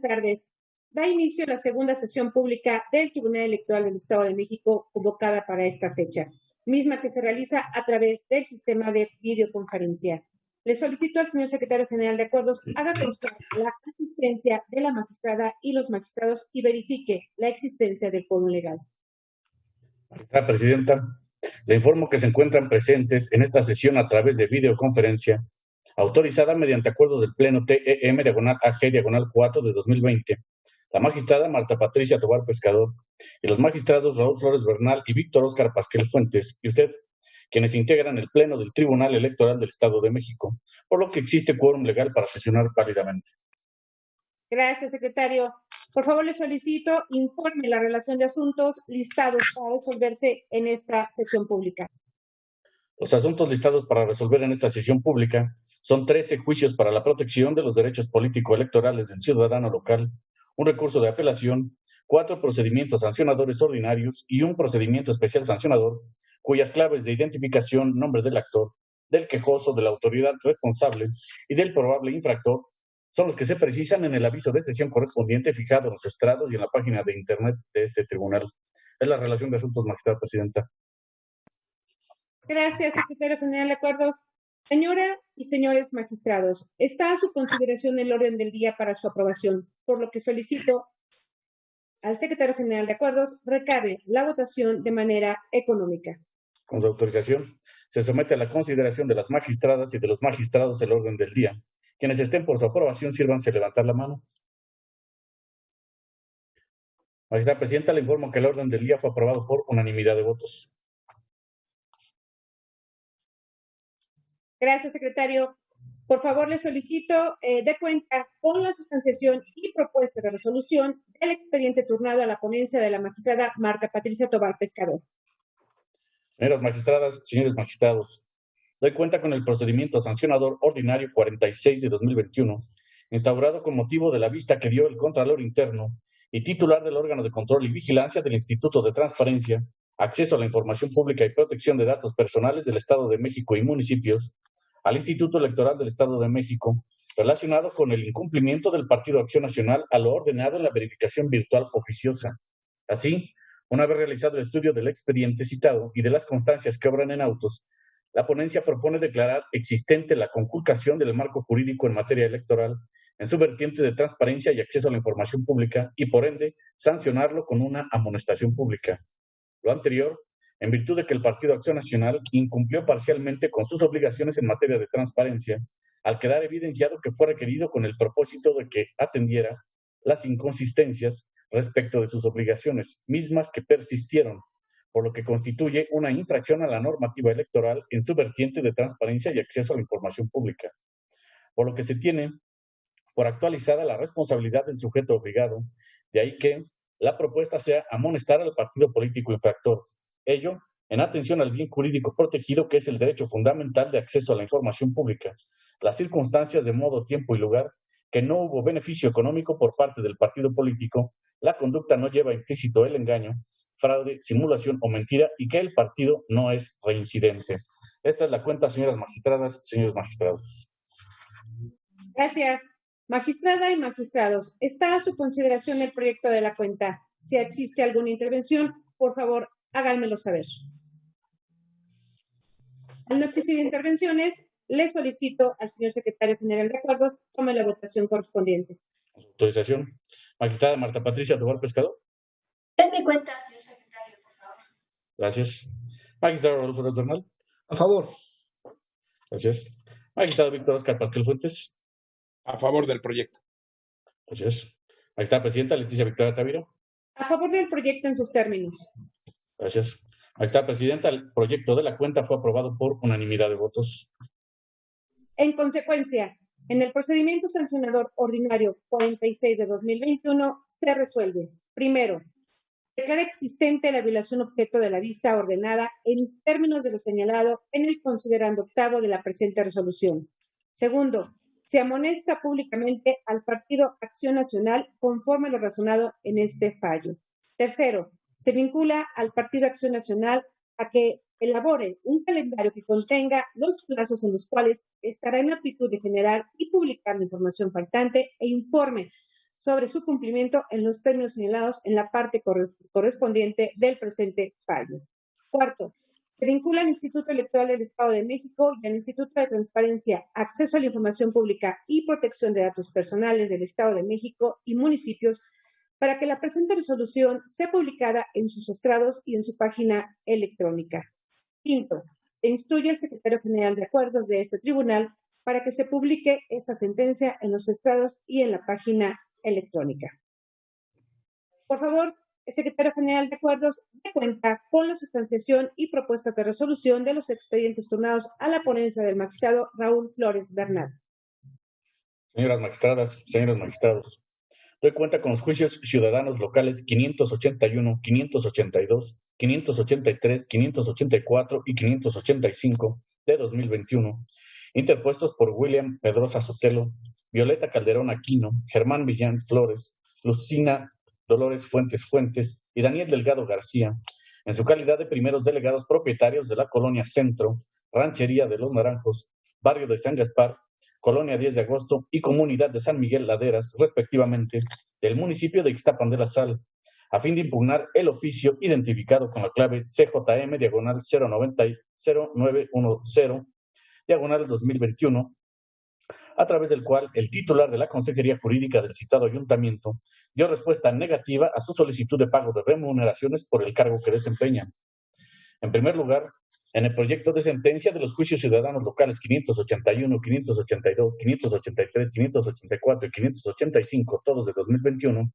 tardes. Da inicio la segunda sesión pública del Tribunal Electoral del Estado de México convocada para esta fecha, misma que se realiza a través del sistema de videoconferencia. Le solicito al señor secretario general de Acuerdos haga constar la asistencia de la magistrada y los magistrados y verifique la existencia del quórum legal. Magistrada Presidenta, le informo que se encuentran presentes en esta sesión a través de videoconferencia, autorizada mediante acuerdo del Pleno TEM-AG-4 de 2020, la magistrada Marta Patricia Tobar Pescador y los magistrados Raúl Flores Bernal y Víctor Óscar Pasquel Fuentes, y usted, quienes integran el Pleno del Tribunal Electoral del Estado de México, por lo que existe quórum legal para sesionar válidamente. Gracias, secretario. Por favor, le solicito informe la relación de asuntos listados para resolverse en esta sesión pública. Los asuntos listados para resolver en esta sesión pública son 13 juicios para la protección de los derechos político-electorales del ciudadano local, un recurso de apelación, 4 procedimientos sancionadores ordinarios y un procedimiento especial sancionador, cuyas claves de identificación, nombre del actor, del quejoso, de la autoridad responsable y del probable infractor son los que se precisan en el aviso de sesión correspondiente fijado en los estrados y en la página de internet de este tribunal. Es la relación de asuntos, magistrada presidenta. Gracias, secretario general de Acuerdos. Señora y señores magistrados, está a su consideración el orden del día para su aprobación, por lo que solicito al secretario general de Acuerdos recabe la votación de manera económica. Con su autorización, se somete a la consideración de las magistradas y de los magistrados el orden del día. Quienes estén por su aprobación, sírvanse levantar la mano. Magistrada presidenta, le informo que el orden del día fue aprobado por unanimidad de votos. Gracias, secretario. Por favor, le solicito de cuenta con la sustanciación y propuesta de resolución del expediente turnado a la ponencia de la magistrada Marta Patricia Tobar Pescador. Señoras magistradas, señores magistrados, doy cuenta con el procedimiento sancionador ordinario 46 de 2021, instaurado con motivo de la vista que dio el Contralor Interno y titular del órgano de control y vigilancia del Instituto de Transparencia, Acceso a la Información Pública y Protección de Datos Personales del Estado de México y municipios, al Instituto Electoral del Estado de México, relacionado con el incumplimiento del Partido Acción Nacional a lo ordenado en la verificación virtual oficiosa. Así, una vez realizado el estudio del expediente citado y de las constancias que obran en autos, la ponencia propone declarar existente la conculcación del marco jurídico en materia electoral en su vertiente de transparencia y acceso a la información pública y, por ende, sancionarlo con una amonestación pública. Lo anterior, en virtud de que el Partido Acción Nacional incumplió parcialmente con sus obligaciones en materia de transparencia, al quedar evidenciado que fue requerido con el propósito de que atendiera las inconsistencias respecto de sus obligaciones, mismas que persistieron, por lo que constituye una infracción a la normativa electoral en su vertiente de transparencia y acceso a la información pública, por lo que se tiene por actualizada la responsabilidad del sujeto obligado, de ahí que la propuesta sea amonestar al partido político infractor, ello en atención al bien jurídico protegido que es el derecho fundamental de acceso a la información pública, las circunstancias de modo, tiempo y lugar, que no hubo beneficio económico por parte del partido político, la conducta no lleva implícito el engaño, fraude, simulación o mentira y que el partido no es reincidente. Esta es la cuenta, señoras magistradas, señores magistrados. Gracias. Magistrada y magistrados, está a su consideración el proyecto de la cuenta. Si existe alguna intervención, por favor, háganmelo saber. Al no existir intervenciones, le solicito al señor secretario general de Acuerdos tome la votación correspondiente. Con su autorización. Magistrada Marta Patricia Tobar Pescador. Es mi cuenta, señor secretario, por favor. Gracias. Magistrado Raúl Flores Bernal. A favor. Gracias. Magistrado Víctor Óscar Pasquel Fuentes. A favor del proyecto. Gracias. Magistrada Presidenta Leticia Victoria Tavira. A favor del proyecto en sus términos. Gracias. Magistrada Presidenta, el proyecto de la cuenta fue aprobado por unanimidad de votos. En consecuencia, en el procedimiento sancionador ordinario 46 de 2021 se resuelve, primero, declara existente la violación objeto de la vista ordenada en términos de lo señalado en el considerando octavo de la presente resolución. Segundo, se amonesta públicamente al Partido Acción Nacional conforme a lo razonado en este fallo. Tercero, se vincula al Partido Acción Nacional a que elabore un calendario que contenga los plazos en los cuales estará en aptitud de generar y publicar la información faltante e informe sobre su cumplimiento en los términos señalados en la parte correspondiente del presente fallo. Cuarto, se vincula al Instituto Electoral del Estado de México y al Instituto de Transparencia, Acceso a la Información Pública y Protección de Datos Personales del Estado de México y municipios para que la presente resolución sea publicada en sus estrados y en su página electrónica. Quinto, se instruye al Secretario General de Acuerdos de este tribunal para que se publique esta sentencia en los estrados y en la página electrónica. Por favor, el Secretario General de Acuerdos dé cuenta con la sustanciación y propuestas de resolución de los expedientes turnados a la ponencia del magistrado Raúl Flores Bernal. Señoras magistradas, señores magistrados, doy cuenta con los juicios ciudadanos locales 581, 582, 583, 584 y 585 de 2021, interpuestos por William Pedrosa Sotelo, Violeta Calderón Aquino, Germán Millán Flores, Lucina Dolores Fuentes y Daniel Delgado García, en su calidad de primeros delegados propietarios de la Colonia Centro, Ranchería de los Naranjos, Barrio de San Gaspar, Colonia 10 de Agosto y Comunidad de San Miguel Laderas, respectivamente, del municipio de Ixtapan de la Sal, a fin de impugnar el oficio identificado con la clave CJM-0910-2021, a través del cual el titular de la Consejería Jurídica del citado ayuntamiento dio respuesta negativa a su solicitud de pago de remuneraciones por el cargo que desempeñan. En primer lugar, en el proyecto de sentencia de los juicios ciudadanos locales 581, 582, 583, 584 y 585, todos de 2021,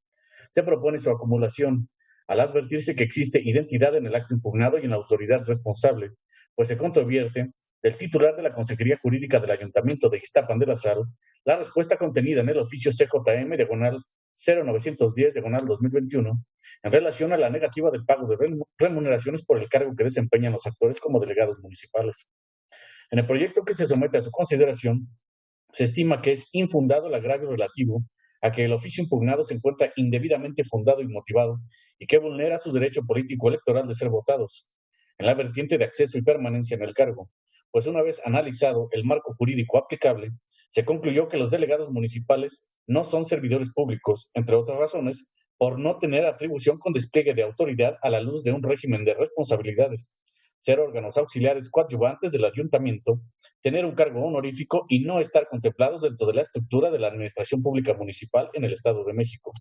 se propone su acumulación, al advertirse que existe identidad en el acto impugnado y en la autoridad responsable, pues se controvierte del titular de la Consejería Jurídica del Ayuntamiento de Ixtapan de la Sal la respuesta contenida en el oficio CJM-0910-2021 en relación a la negativa del pago de remuneraciones por el cargo que desempeñan los actores como delegados municipales. En el proyecto que se somete a su consideración, se estima que es infundado el agravio relativo a que el oficio impugnado se encuentra indebidamente fundado y motivado y que vulnera su derecho político electoral de ser votados, en la vertiente de acceso y permanencia en el cargo, pues una vez analizado el marco jurídico aplicable, se concluyó que los delegados municipales no son servidores públicos, entre otras razones, por no tener atribución con despliegue de autoridad a la luz de un régimen de responsabilidades, ser órganos auxiliares coadyuvantes del ayuntamiento, tener un cargo honorífico y no estar contemplados dentro de la estructura de la administración pública municipal en el Estado de México,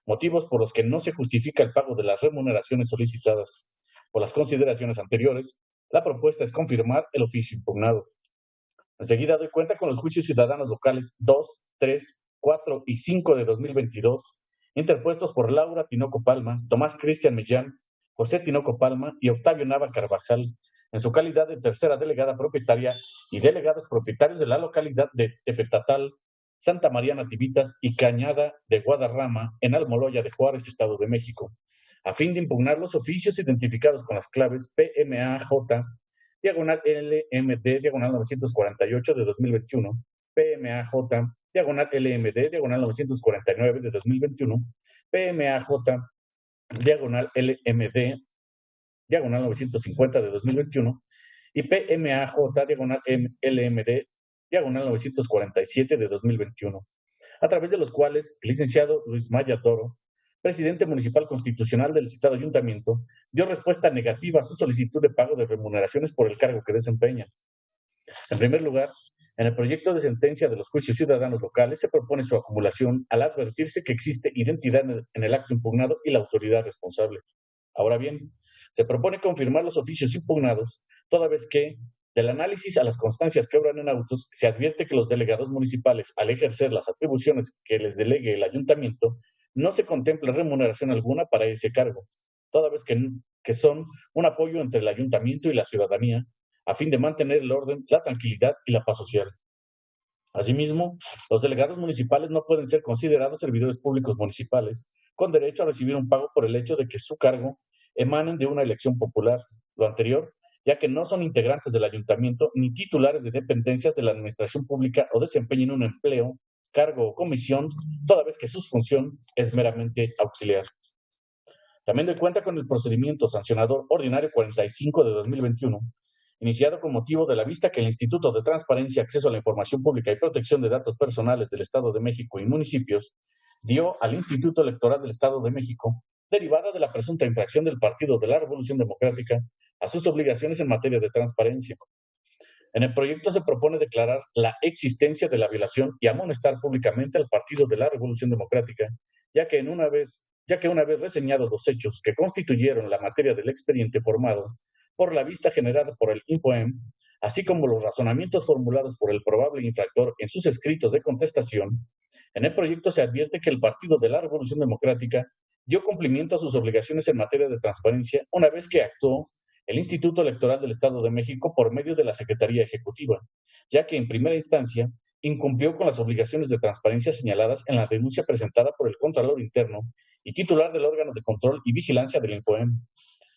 motivos por los que no se justifica el pago de las remuneraciones solicitadas. Por las consideraciones anteriores, la propuesta es confirmar el oficio impugnado. Enseguida doy cuenta con los juicios ciudadanos locales 2, 3, 4 y 5 de 2022, interpuestos por Laura Tinoco Palma, Tomás Cristian Millán, José Tinoco Palma y Octavio Nava Carvajal, en su calidad de tercera delegada propietaria y delegados propietarios de la localidad de Tepetatal, Santa María Nativitas y Cañada de Guadarrama, en Almoloya de Juárez, Estado de México, a fin de impugnar los oficios identificados con las claves PMAJ, diagonal LMD, diagonal 948 de 2021, PMAJ, diagonal LMD, diagonal 949 de 2021, PMAJ, diagonal LMD, diagonal 950 de 2021, y PMAJ, diagonal LMD, diagonal 947 de 2021, a través de los cuales el licenciado Luis Maya Toro, presidente municipal constitucional del citado ayuntamiento, dio respuesta negativa a su solicitud de pago de remuneraciones por el cargo que desempeña. En primer lugar, en el proyecto de sentencia de los juicios ciudadanos locales se propone su acumulación al advertirse que existe identidad en el acto impugnado y la autoridad responsable. Ahora bien, se propone confirmar los oficios impugnados, toda vez que, del análisis a las constancias que obran en autos, se advierte que los delegados municipales, al ejercer las atribuciones que les delegue el ayuntamiento, no se contempla remuneración alguna para ese cargo, toda vez que son un apoyo entre el ayuntamiento y la ciudadanía, a fin de mantener el orden, la tranquilidad y la paz social. Asimismo, los delegados municipales no pueden ser considerados servidores públicos municipales, con derecho a recibir un pago por el hecho de que su cargo emanen de una elección popular, lo anterior, ya que no son integrantes del ayuntamiento ni titulares de dependencias de la administración pública o desempeñen un empleo, cargo o comisión, toda vez que su función es meramente auxiliar. También doy cuenta con el procedimiento sancionador ordinario 45 de 2021, iniciado con motivo de la vista que el Instituto de Transparencia, Acceso a la Información Pública y Protección de Datos Personales del Estado de México y municipios dio al Instituto Electoral del Estado de México, derivada de la presunta infracción del Partido de la Revolución Democrática a sus obligaciones en materia de transparencia. En el proyecto se propone declarar la existencia de la violación y amonestar públicamente al Partido de la Revolución Democrática, ya que una vez reseñados los hechos que constituyeron la materia del expediente formado por la vista generada por el InfoEM, así como los razonamientos formulados por el probable infractor en sus escritos de contestación, en el proyecto se advierte que el Partido de la Revolución Democrática dio cumplimiento a sus obligaciones en materia de transparencia una vez que actuó el Instituto Electoral del Estado de México por medio de la Secretaría Ejecutiva, ya que en primera instancia incumplió con las obligaciones de transparencia señaladas en la denuncia presentada por el Contralor Interno y titular del órgano de control y vigilancia del InfoEM.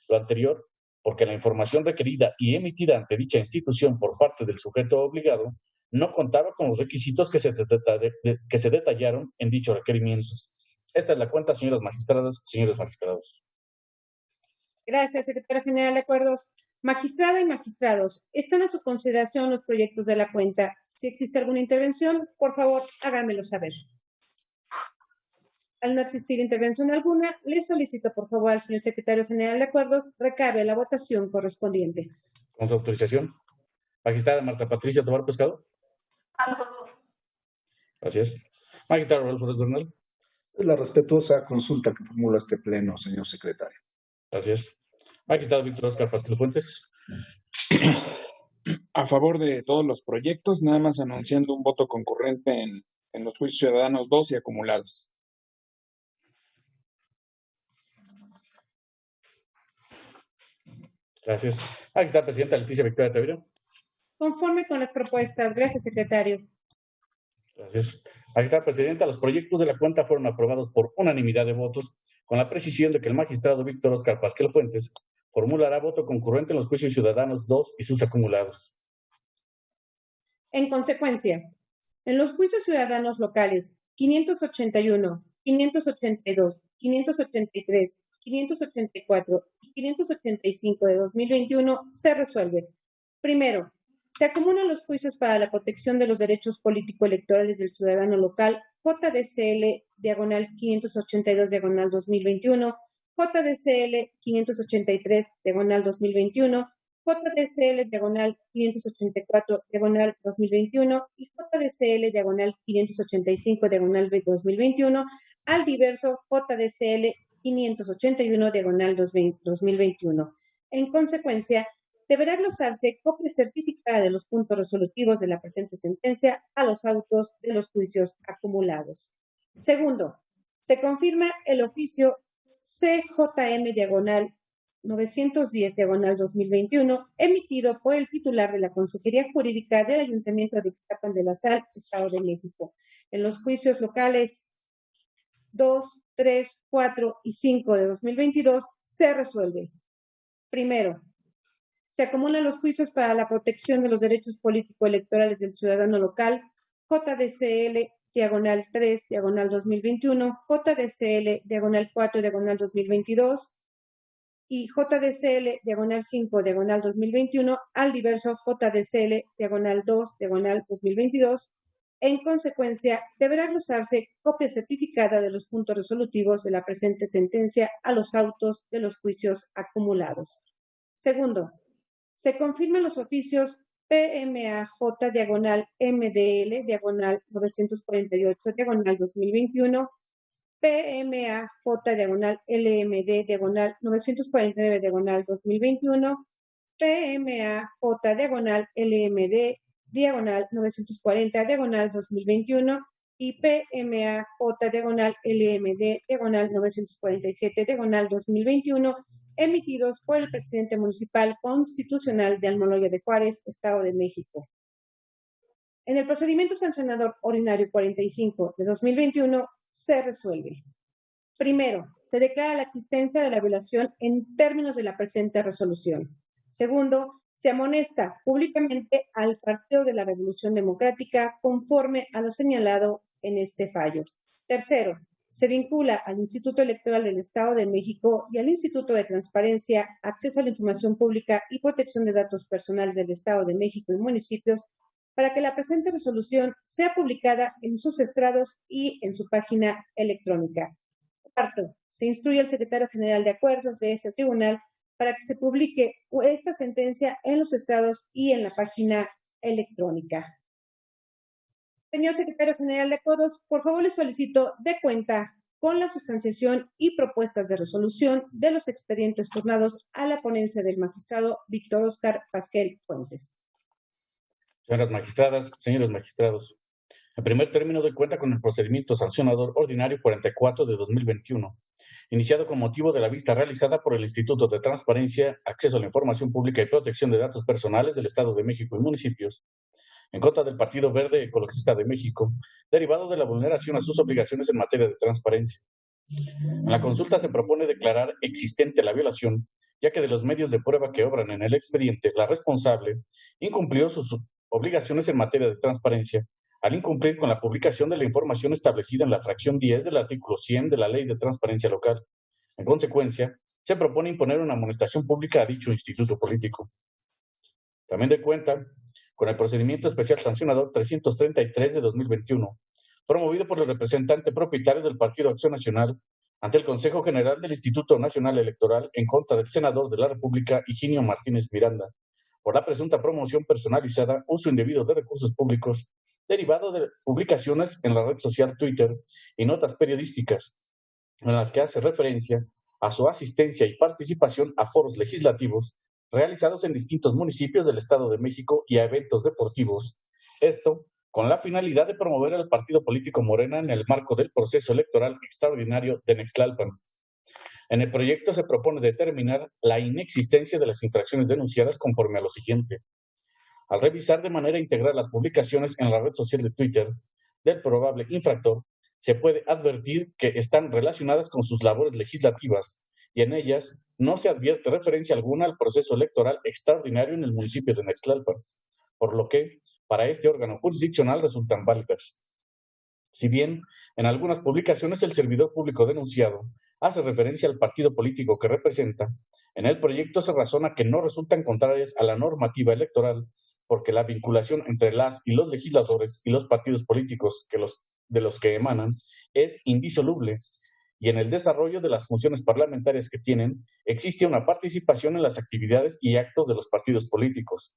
Lo anterior, porque la información requerida y emitida ante dicha institución por parte del sujeto obligado no contaba con los requisitos que se detallaron en dichos requerimientos. Esta es la cuenta, señoras magistradas, señores magistrados. Gracias, secretario general de Acuerdos. Magistrada y magistrados, están a su consideración los proyectos de la cuenta. Si existe alguna intervención, por favor, háganmelo saber. Al no existir intervención alguna, le solicito, por favor, al señor secretario general de Acuerdos, recabe la votación correspondiente. Con su autorización. Magistrada Marta Patricia Tobar Pescado. A favor. Gracias. Magistrado Rodolfo Flores Bernal. Es la respetuosa consulta que formula este pleno, señor secretario. Gracias. Magistrado Víctor Oscar Pascual Fuentes. A favor de todos los proyectos, nada más anunciando un voto concurrente en los juicios ciudadanos 2 y acumulados. Gracias. Magistrada Presidenta Leticia Victoria Tavira. Conforme con las propuestas. Gracias, secretario. Gracias. Magistrada Presidenta, los proyectos de la cuenta fueron aprobados por unanimidad de votos, con la precisión de que el magistrado Víctor Oscar Pascual Fuentes formulará voto concurrente en los juicios ciudadanos 2 y sus acumulados. En consecuencia, en los juicios ciudadanos locales 581, 582, 583, 584 y 585 de 2021 se resuelve. Primero, se acumulan los juicios para la protección de los derechos político-electorales del ciudadano local JDCL diagonal 582 diagonal 2021, JDCL 583 diagonal 2021, JDCL diagonal 584 diagonal 2021 y JDCL diagonal 585 diagonal 2021 al diverso JDCL 581 diagonal 2021. En consecuencia, deberá glosarse copia certificada de los puntos resolutivos de la presente sentencia a los autos de los juicios acumulados. Segundo, se confirma el oficio CJM diagonal 910 diagonal 2021 emitido por el titular de la Consejería Jurídica del Ayuntamiento de Ixtapan de la Sal, Estado de México. En los juicios locales 2, 3, 4 y 5 de 2022 se resuelve. Primero, se acumulan los juicios para la protección de los derechos político-electorales del ciudadano local, JDCL, diagonal 3, diagonal 2021, JDCL, diagonal 4, diagonal 2022, y JDCL, diagonal 5, diagonal 2021, al diverso JDCL, diagonal 2, diagonal 2022. En consecuencia, deberá glosarse copia certificada de los puntos resolutivos de la presente sentencia a los autos de los juicios acumulados. Segundo, se confirman los oficios PMAJ diagonal MDL diagonal 948 diagonal 2021, PMAJ diagonal LMD diagonal 949 diagonal 2021, PMAJ diagonal LMD diagonal 940 diagonal 2021 y PMAJ diagonal LMD diagonal 947 diagonal 2021 emitidos por el presidente municipal constitucional de Almoloya de Juárez, Estado de México. En el procedimiento sancionador ordinario 45 de 2021 se resuelve. Primero, se declara la existencia de la violación en términos de la presente resolución. Segundo, se amonesta públicamente al Partido de la Revolución Democrática conforme a lo señalado en este fallo. Tercero, se vincula al Instituto Electoral del Estado de México y al Instituto de Transparencia, Acceso a la Información Pública y Protección de Datos Personales del Estado de México y municipios para que la presente resolución sea publicada en sus estrados y en su página electrónica. Cuarto, se instruye al secretario general de acuerdos de ese tribunal para que se publique esta sentencia en los estrados y en la página electrónica. Señor secretario general de acuerdos, por favor le solicito de cuenta con la sustanciación y propuestas de resolución de los expedientes turnados a la ponencia del magistrado Víctor Óscar Pasquel Fuentes. Señoras magistradas, señores magistrados, en primer término doy cuenta con el procedimiento sancionador ordinario 44 de 2021, iniciado con motivo de la vista realizada por el Instituto de Transparencia, Acceso a la Información Pública y Protección de Datos Personales del Estado de México y municipios, en contra del Partido Verde Ecologista de México, derivado de la vulneración a sus obligaciones en materia de transparencia. En la consulta se propone declarar existente la violación, ya que de los medios de prueba que obran en el expediente, la responsable incumplió sus obligaciones en materia de transparencia al incumplir con la publicación de la información establecida en la fracción 10 del artículo 100 de la Ley de Transparencia Local. En consecuencia, se propone imponer una amonestación pública a dicho instituto político. También doy cuenta con el procedimiento especial sancionador 333 de 2021, promovido por el representante propietario del Partido Acción Nacional ante el Consejo General del Instituto Nacional Electoral en contra del senador de la República, Higinio Martínez Miranda, por la presunta promoción personalizada, uso indebido de recursos públicos, derivado de publicaciones en la red social Twitter y notas periodísticas, en las que hace referencia a su asistencia y participación a foros legislativos realizados en distintos municipios del Estado de México y a eventos deportivos. Esto con la finalidad de promover al partido político Morena en el marco del proceso electoral extraordinario de Nextlalpan. En el proyecto se propone determinar la inexistencia de las infracciones denunciadas conforme a lo siguiente. Al revisar de manera integral las publicaciones en la red social de Twitter del probable infractor, se puede advertir que están relacionadas con sus labores legislativas y en ellas no se advierte referencia alguna al proceso electoral extraordinario en el municipio de Nextlalpan, por lo que para este órgano jurisdiccional resultan válidas. Si bien en algunas publicaciones el servidor público denunciado hace referencia al partido político que representa, en el proyecto se razona que no resultan contrarias a la normativa electoral porque la vinculación entre las y los legisladores y los partidos políticos de los que emanan es indisoluble y en el desarrollo de las funciones parlamentarias que tienen existe una participación en las actividades y actos de los partidos políticos.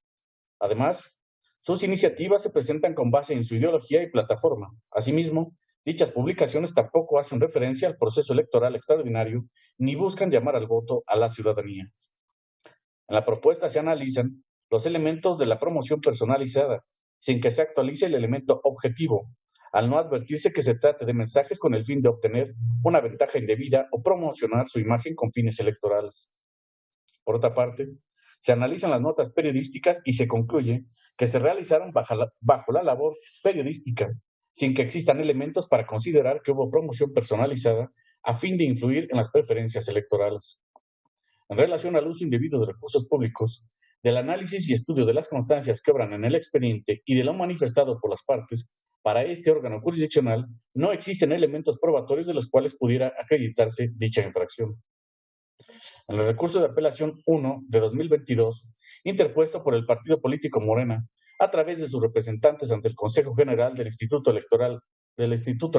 Además, sus iniciativas se presentan con base en su ideología y plataforma. Asimismo, dichas publicaciones tampoco hacen referencia al proceso electoral extraordinario ni buscan llamar al voto a la ciudadanía. En la propuesta se analizan los elementos de la promoción personalizada, sin que se actualice el elemento objetivo, al no advertirse que se trate de mensajes con el fin de obtener una ventaja indebida o promocionar su imagen con fines electorales. Por otra parte, se analizan las notas periodísticas y se concluye que se realizaron bajo la labor periodística, sin que existan elementos para considerar que hubo promoción personalizada a fin de influir en las preferencias electorales. En relación al uso indebido de recursos públicos, del análisis y estudio de las constancias que obran en el expediente y de lo manifestado por las partes, para este órgano jurisdiccional no existen elementos probatorios de los cuales pudiera acreditarse dicha infracción. En el recurso de apelación 1 de 2022, interpuesto por el partido político Morena, a través de sus representantes ante el Consejo General del Instituto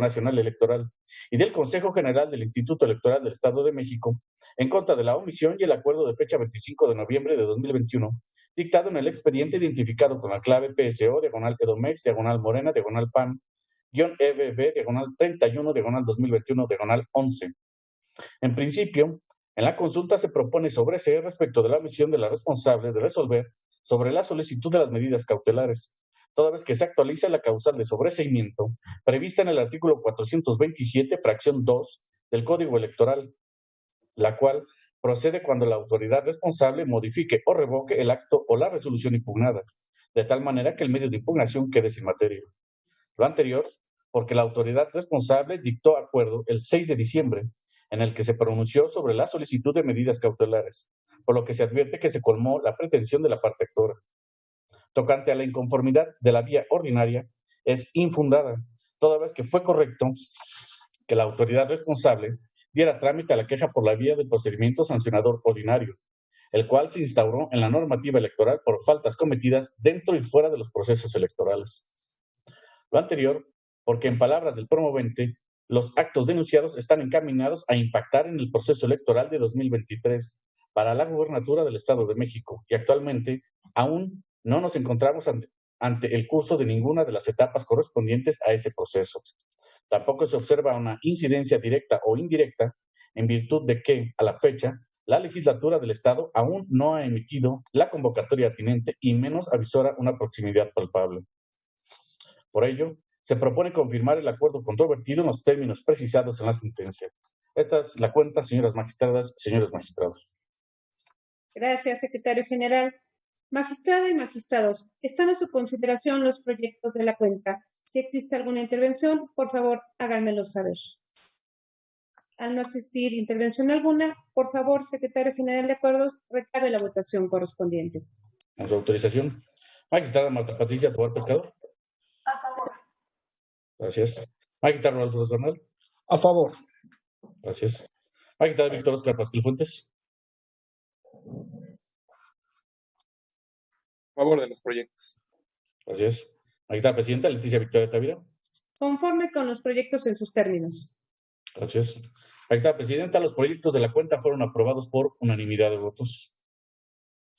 Nacional Electoral y del Consejo General del Instituto Electoral del Estado de México, en contra de la omisión y el acuerdo de fecha 25 de noviembre de 2021, dictado en el expediente identificado con la clave PSO, /Edomex, /Morena, /PAN, EBB, /31, /2021, /11. En principio, en la consulta se propone sobreseer respecto de la omisión de la responsable de resolver sobre la solicitud de las medidas cautelares, toda vez que se actualiza la causal de sobreseimiento prevista en el artículo 427, fracción 2 del Código Electoral, la cual procede cuando la autoridad responsable modifique o revoque el acto o la resolución impugnada, de tal manera que el medio de impugnación quede sin materia. Lo anterior, porque la autoridad responsable dictó acuerdo el 6 de diciembre, en el que se pronunció sobre la solicitud de medidas cautelares, por lo que se advierte que se colmó la pretensión de la parte actora. Tocante a la inconformidad de la vía ordinaria, es infundada, toda vez que fue correcto que la autoridad responsable diera trámite a la queja por la vía del procedimiento sancionador ordinario, el cual se instauró en la normativa electoral por faltas cometidas dentro y fuera de los procesos electorales. Lo anterior, porque en palabras del promovente, los actos denunciados están encaminados a impactar en el proceso electoral de 2023 para la gubernatura del Estado de México y actualmente aún no nos encontramos ante el curso de ninguna de las etapas correspondientes a ese proceso. Tampoco se observa una incidencia directa o indirecta en virtud de que, a la fecha, la legislatura del Estado aún no ha emitido la convocatoria atinente y menos avisora una proximidad palpable. Por ello, se propone confirmar el acuerdo controvertido en los términos precisados en la sentencia. Esta es la cuenta, señoras magistradas, señores magistrados. Gracias, secretario general. Magistrada y magistrados, están a su consideración los proyectos de la cuenta. Si existe alguna intervención, por favor, háganmelo saber. Al no existir intervención alguna, por favor, secretario general de acuerdos, recabe la votación correspondiente. Con su autorización. Magistrada Marta Patricia Tobar Pescador. A favor. Gracias. Magistrado Rodolfo Bernal. A favor. Gracias. Magistrado Víctor Oscar Pasquil Fuentes. A favor de los proyectos. Gracias. Magistrada Presidenta Leticia Victoria Tavira. Conforme con los proyectos en sus términos. Gracias. Magistrada Presidenta, los proyectos de la cuenta fueron aprobados por unanimidad de votos.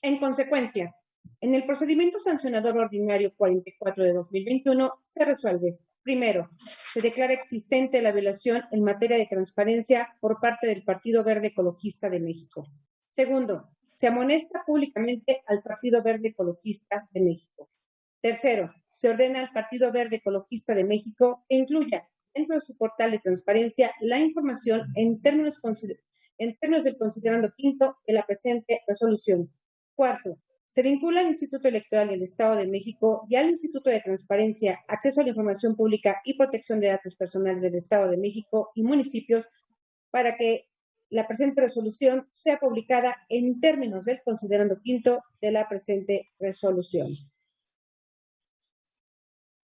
En consecuencia, en el procedimiento sancionador ordinario 44 de 2021 se resuelve. Primero, se declara existente la violación en materia de transparencia por parte del Partido Verde Ecologista de México. Segundo, se amonesta públicamente al Partido Verde Ecologista de México. Tercero, se ordena al Partido Verde Ecologista de México que incluya dentro de su portal de transparencia la información en términos del considerando quinto de la presente resolución. Cuarto, se vincula al Instituto Electoral del Estado de México y al Instituto de Transparencia, Acceso a la Información Pública y Protección de Datos Personales del Estado de México y municipios para que la presente resolución sea publicada en términos del considerando quinto de la presente resolución.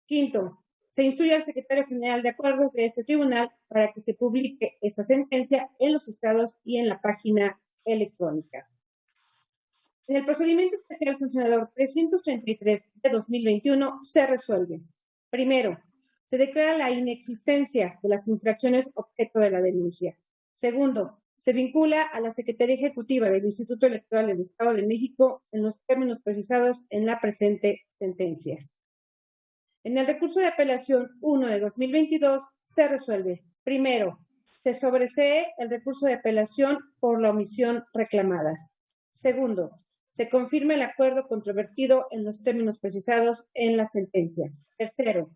Quinto, se instruye al secretario general de acuerdos de este tribunal para que se publique esta sentencia en los estados y en la página electrónica. En el procedimiento especial sancionador 333 de 2021 se resuelve. Primero, se declara la inexistencia de las infracciones objeto de la denuncia. Segundo, se vincula a la Secretaría Ejecutiva del Instituto Electoral del Estado de México en los términos precisados en la presente sentencia. En el recurso de apelación 1 de 2022 se resuelve. Primero, se sobresee el recurso de apelación por la omisión reclamada. Segundo, se confirma el acuerdo controvertido en los términos precisados en la sentencia. Tercero,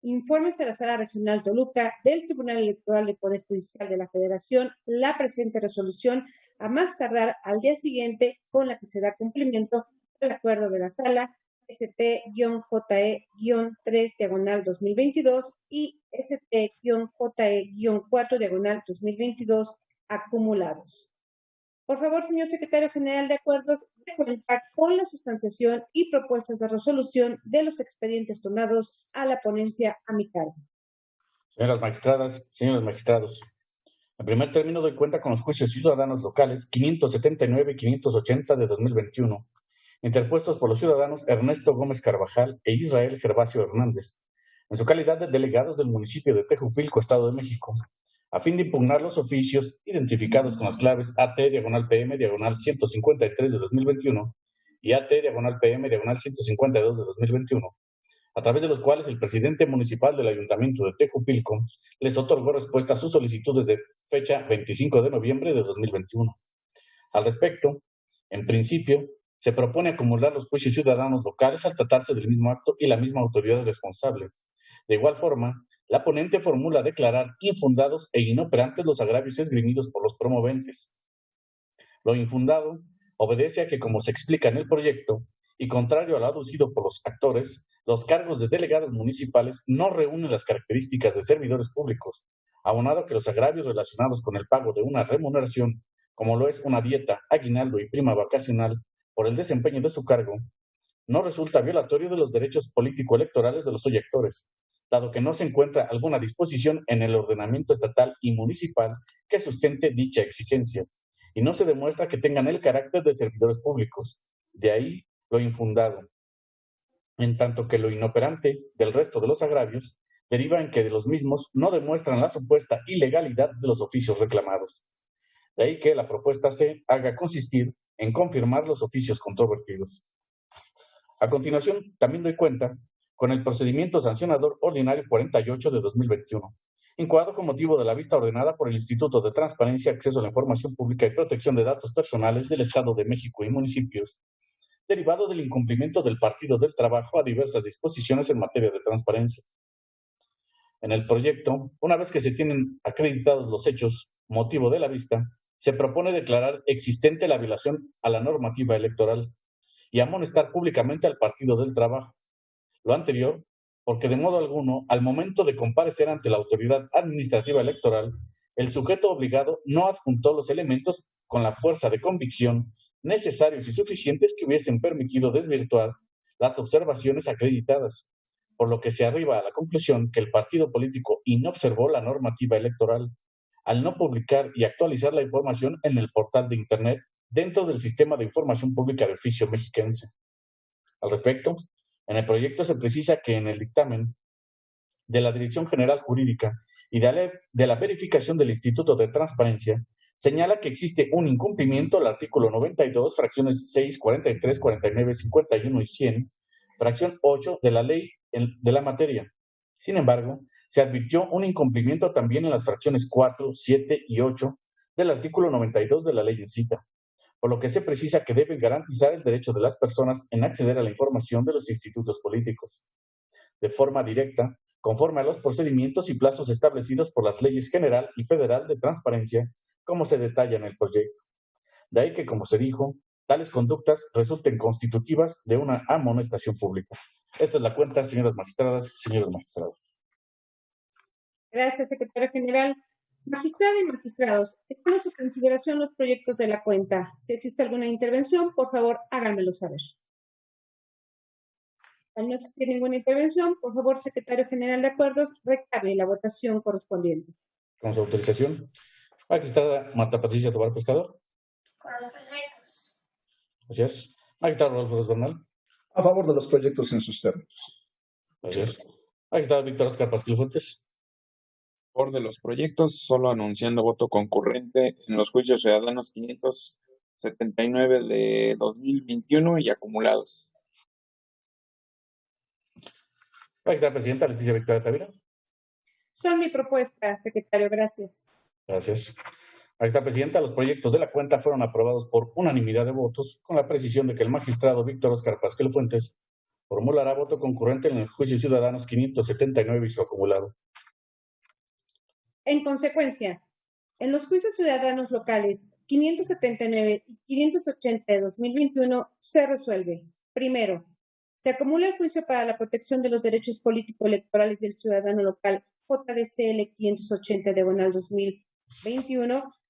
infórmese a la Sala Regional Toluca del Tribunal Electoral del Poder Judicial de la Federación la presente resolución a más tardar al día siguiente con la que se da cumplimiento al acuerdo de la Sala ST-JE-3/2022 y ST-JE-4/2022 acumulados. Por favor, señor secretario general de acuerdos, de cuenta con la sustanciación y propuestas de resolución de los expedientes turnados a la ponencia a mi cargo. Señoras magistradas, señores magistrados, en primer término doy cuenta con los juicios ciudadanos locales 579 y 580 de 2021, interpuestos por los ciudadanos Ernesto Gómez Carvajal e Israel Gervasio Hernández, en su calidad de delegados del municipio de Tejupilco, Estado de México, a fin de impugnar los oficios identificados con las claves AT/PM/153 de 2021 y AT/PM/152 de 2021, a través de los cuales el presidente municipal del Ayuntamiento de Tejupilco les otorgó respuesta a sus solicitudes de fecha 25 de noviembre de 2021. Al respecto, en principio, se propone acumular los juicios ciudadanos locales al tratarse del mismo acto y la misma autoridad responsable. De igual forma, la ponente formula declarar infundados e inoperantes los agravios esgrimidos por los promoventes. Lo infundado obedece a que, como se explica en el proyecto, y contrario a lo aducido por los actores, los cargos de delegados municipales no reúnen las características de servidores públicos, aunado que los agravios relacionados con el pago de una remuneración, como lo es una dieta, aguinaldo y prima vacacional, por el desempeño de su cargo, no resulta violatorio de los derechos político-electorales de los oyectores, dado que no se encuentra alguna disposición en el ordenamiento estatal y municipal que sustente dicha exigencia, y no se demuestra que tengan el carácter de servidores públicos. De ahí lo infundado. En tanto que lo inoperante del resto de los agravios deriva en que de los mismos no demuestran la supuesta ilegalidad de los oficios reclamados. De ahí que la propuesta se haga consistir en confirmar los oficios controvertidos. A continuación, también doy cuenta con el procedimiento sancionador ordinario 48 de 2021, incoado con motivo de la vista ordenada por el Instituto de Transparencia, Acceso a la Información Pública y Protección de Datos Personales del Estado de México y municipios, derivado del incumplimiento del Partido del Trabajo a diversas disposiciones en materia de transparencia. En el proyecto, una vez que se tienen acreditados los hechos, motivo de la vista, se propone declarar existente la violación a la normativa electoral y amonestar públicamente al Partido del Trabajo. Lo anterior, porque de modo alguno, al momento de comparecer ante la autoridad administrativa electoral, el sujeto obligado no adjuntó los elementos con la fuerza de convicción necesarios y suficientes que hubiesen permitido desvirtuar las observaciones acreditadas, por lo que se arriba a la conclusión que el partido político inobservó la normativa electoral al no publicar y actualizar la información en el portal de Internet dentro del Sistema de Información Pública de Oficio Mexiquense. Al respecto, en el proyecto se precisa que en el dictamen de la Dirección General Jurídica y de la verificación del Instituto de Transparencia, señala que existe un incumplimiento al artículo 92, fracciones 6, 43, 49, 51 y 100, fracción 8 de la ley de la materia. Sin embargo, se advirtió un incumplimiento también en las fracciones 4, 7 y 8 del artículo 92 de la ley en cita, por lo que se precisa que deben garantizar el derecho de las personas en acceder a la información de los institutos políticos, de forma directa, conforme a los procedimientos y plazos establecidos por las leyes general y federal de transparencia, como se detalla en el proyecto. De ahí que, como se dijo, tales conductas resulten constitutivas de una amonestación pública. Esta es la cuenta, señoras magistradas, señores magistrados. Gracias, secretario general. Magistrada y magistrados, están a su consideración los proyectos de la cuenta. Si existe alguna intervención, por favor, háganmelo saber. Al no existir ninguna intervención, por favor, secretario general de acuerdos, recabe la votación correspondiente. Con su autorización. Magistrada Marta Patricia Tobar Pescador. Con los proyectos. Gracias. Magistrado Rodolfo Ros Bernal. A favor de los proyectos en sus términos. Gracias. Magistrado Víctor Oscar Pasquil Fuentes. Por de los proyectos, solo anunciando voto concurrente en los juicios ciudadanos 579 de 2021 y acumulados. Magistrada Presidenta Leticia Victoria Tavira. Son mi propuesta, secretario. Gracias. Gracias. Magistrada Presidenta, los proyectos de la cuenta fueron aprobados por unanimidad de votos, con la precisión de que el magistrado Víctor Oscar Pasquel Fuentes formulará voto concurrente en el juicio ciudadanos 579 y su acumulado. En consecuencia, en los juicios ciudadanos locales 579 y 580 de 2021 se resuelve. Primero, se acumula el juicio para la protección de los derechos político-electorales del ciudadano local JDCL 580 diagonal 2021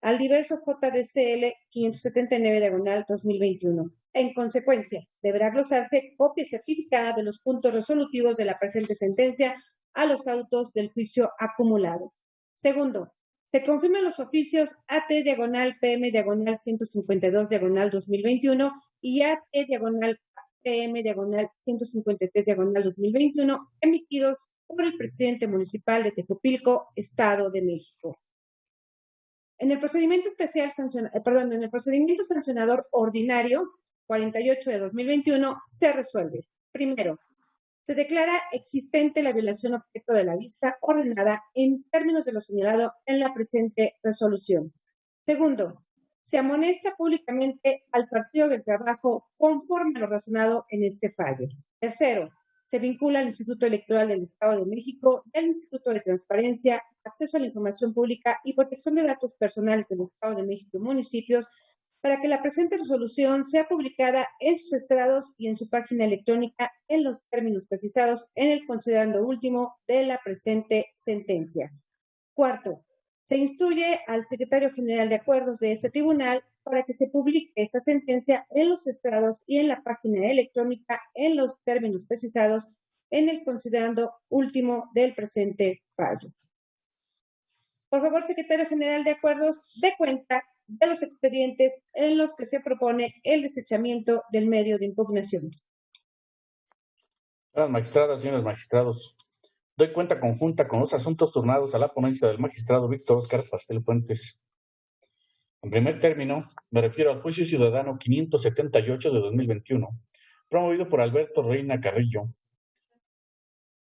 al diverso JDCL 579 diagonal 2021. En consecuencia, deberá glosarse copia certificada de los puntos resolutivos de la presente sentencia a los autos del juicio acumulado. Segundo, se confirman los oficios AT diagonal PM diagonal 152 diagonal 2021 y AT diagonal PM diagonal 153 diagonal 2021 emitidos por el presidente municipal de Tejupilco, Estado de México. En el procedimiento en el procedimiento sancionador ordinario 48 de 2021 se resuelve. Primero, se declara existente la violación objeto de la vista ordenada en términos de lo señalado en la presente resolución. Segundo, se amonesta públicamente al Partido del Trabajo conforme a lo razonado en este fallo. Tercero, se vincula al Instituto Electoral del Estado de México y al Instituto de Transparencia, Acceso a la Información Pública y Protección de Datos Personales del Estado de México y municipios para que la presente resolución sea publicada en sus estrados y en su página electrónica en los términos precisados en el considerando último de la presente sentencia. Cuarto, se instruye al secretario general de acuerdos de este tribunal para que se publique esta sentencia en los estrados y en la página electrónica en los términos precisados en el considerando último del presente fallo. Por favor, secretario general de acuerdos, dé cuenta de los expedientes en los que se propone el desechamiento del medio de impugnación. Señoras magistradas, señores magistrados, doy cuenta conjunta con los asuntos turnados a la ponencia del magistrado Víctor Óscar Pastel Fuentes. En primer término, me refiero al juicio ciudadano 578 de 2021, promovido por Alberto Reina Carrillo,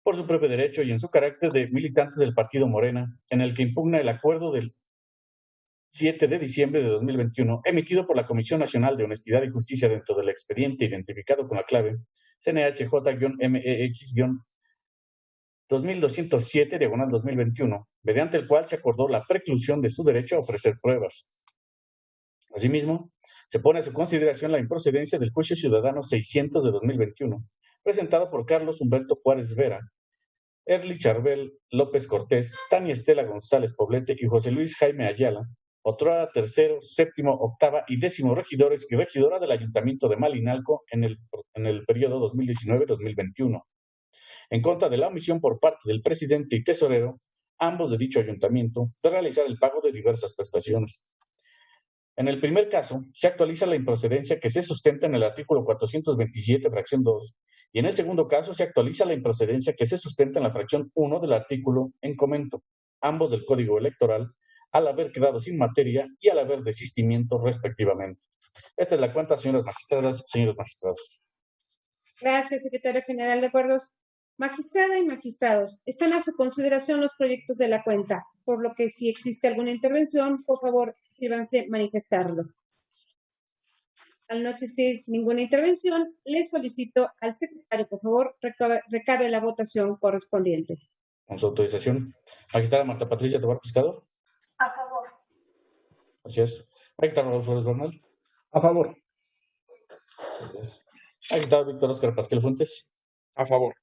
por su propio derecho y en su carácter de militante del partido Morena, en el que impugna el acuerdo del 7 de diciembre de 2021, emitido por la Comisión Nacional de Honestidad y Justicia dentro del expediente identificado con la clave CNHJ-MEX-2207/2021, mediante el cual se acordó la preclusión de su derecho a ofrecer pruebas. Asimismo, se pone a su consideración la improcedencia del juicio ciudadano 600 de 2021, presentado por Carlos Humberto Juárez Vera, Erly Charbel López Cortés, Tania Estela González Poblete y José Luis Jaime Ayala, otrora tercero, séptimo, octava y décimo regidores y regidora del Ayuntamiento de Malinalco en el periodo 2019-2021, en contra de la omisión por parte del presidente y tesorero, ambos de dicho ayuntamiento, de realizar el pago de diversas prestaciones. En el primer caso, se actualiza la improcedencia que se sustenta en el artículo 427, fracción 2, y en el segundo caso se actualiza la improcedencia que se sustenta en la fracción 1 del artículo en comento, ambos del Código Electoral, al haber quedado sin materia y al haber desistimiento respectivamente. Esta es la cuenta, señoras magistradas, señores magistrados. Gracias, secretario general. De acuerdos. Magistrada y magistrados, están a su consideración los proyectos de la cuenta, por lo que si existe alguna intervención, por favor, sírvanse manifestarlo. Al no existir ninguna intervención, le solicito al secretario, por favor, recabe la votación correspondiente. Con su autorización. Magistrada Marta Patricia Tobar Pescador. A favor. Gracias. Magistrado Raúl Suárez Bernal. A favor. Gracias. Magistrado Víctor Óscar Pasquel Fuentes. A favor.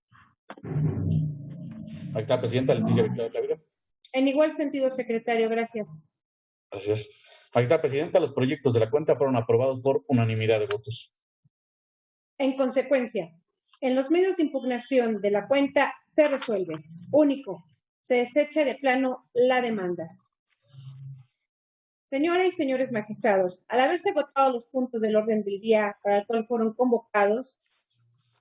Magistrada Presidenta Leticia Victoria Clavira. En igual sentido, secretario, gracias. Gracias. Magistrada Presidenta, los proyectos de la cuenta fueron aprobados por unanimidad de votos. En consecuencia, en los medios de impugnación de la cuenta se resuelve. Único, se desecha de plano la demanda. Señoras y señores magistrados, al haberse agotado los puntos del orden del día para el cual fueron convocados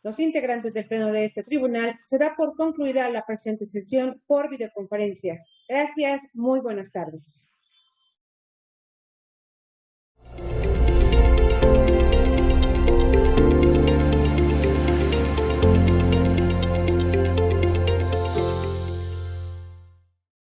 los integrantes del pleno de este tribunal, se da por concluida la presente sesión por videoconferencia. Gracias, muy buenas tardes.